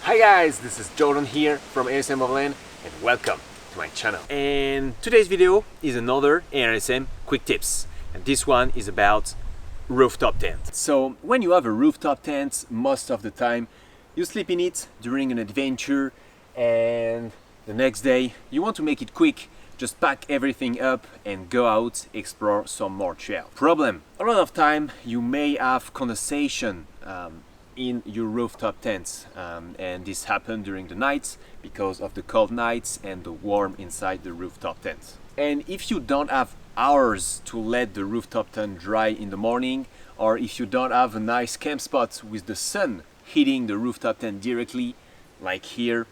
Hi guys, this is Jordan here from ALNSM Overland and welcome to my channel. And today's video is another ALNSM quick tips, and this one is about rooftop tent. So when you have a rooftop tent, most of the time you sleep in it during an adventure, and the next day you want to make it quick. Just pack everything up and go out, explore some more trail. Problem: a lot of time you may have condensation in your rooftop tents, and this happens during the nights because of the cold nights and the warm inside the rooftop tents. And if you don't have hours to let the rooftop tent dry in the morning, or if you don't have a nice camp spot with the sun hitting the rooftop tent directly, like here,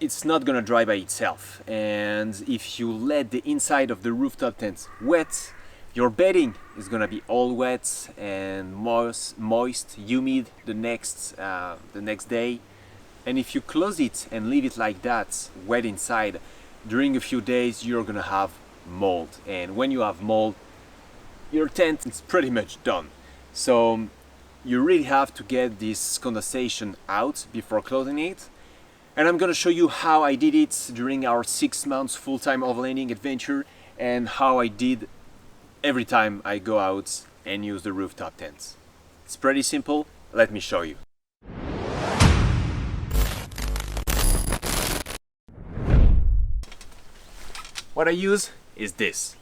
it's not gonna dry by itself. And if you let the inside of the rooftop tent wet, your bedding is gonna be all wet and moist, humid the next day. And if you close it and leave it like that, wet inside, during a few days you're gonna have mold. And when you have mold, your tent is pretty much done. So you really have to get this condensation out before closing it. And I'm gonna show you how I did it during our 6 months full-time overlanding adventure, and how I did every time I go out and use the rooftop tents. It's pretty simple. Let me show you. What I use is this.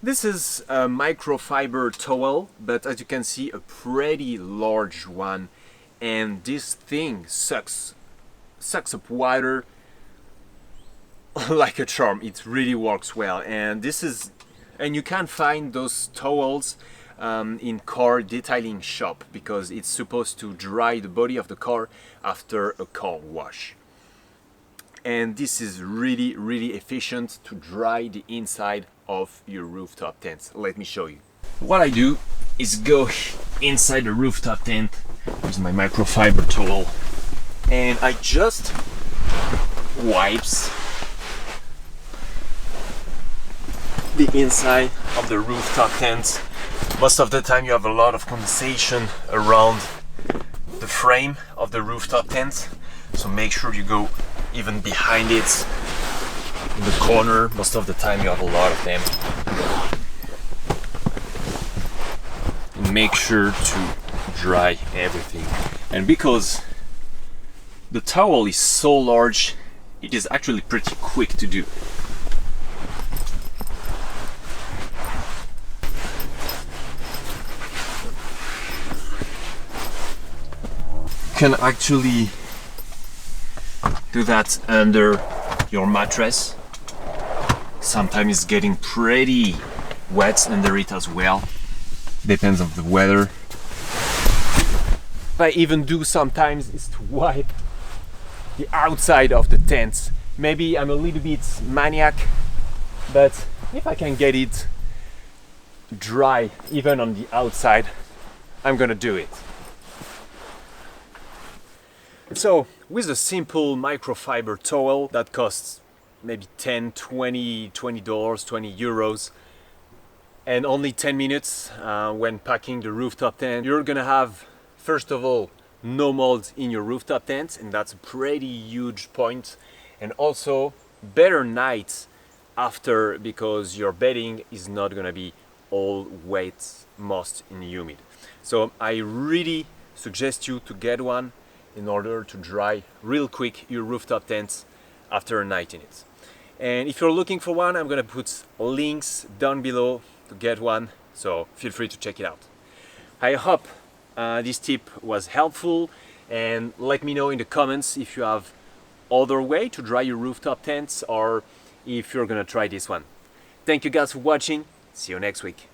This is a microfiber towel, but as you can see, a pretty large one, and this thing sucks up water like a charm. It really works well, and you can find those towels in car detailing shop, because it's supposed to dry the body of the car after a car wash. And this is really efficient to dry the inside of your rooftop tent. Let me show you. What I do is go inside the rooftop tent with my microfiber towel, and I just wipes the inside of the rooftop tent. Most of the time you have a lot of condensation around the frame of the rooftop tent, so make sure you go even behind it, in the corner. Most of the time you have a lot of them. And make sure to dry everything. And because the towel is so large, it is actually pretty quick to do. You can actually do that under your mattress. Sometimes it's getting pretty wet under it as well. Depends on the weather. What I even do sometimes is to wipe the outside of the tent. Maybe I'm a little bit maniac, but if I can get it dry even on the outside, I'm gonna do it. So with a simple microfiber towel that costs maybe $10, $20, $20, €20, and only 10 minutes when packing the rooftop tent, you're gonna have, first of all, no mold in your rooftop tent, and that's a pretty huge point. And also better nights after, because your bedding is not gonna be all wet, moist and humid. So I really suggest you to get one in order to dry real quick your rooftop tent after a night in it. And if you're looking for one, I'm gonna put links down below to get one, so feel free to check it out. I hope this tip was helpful, and let me know in the comments if you have other way to dry your rooftop tents, or if you're gonna try this one. Thank you guys for watching. See you next week.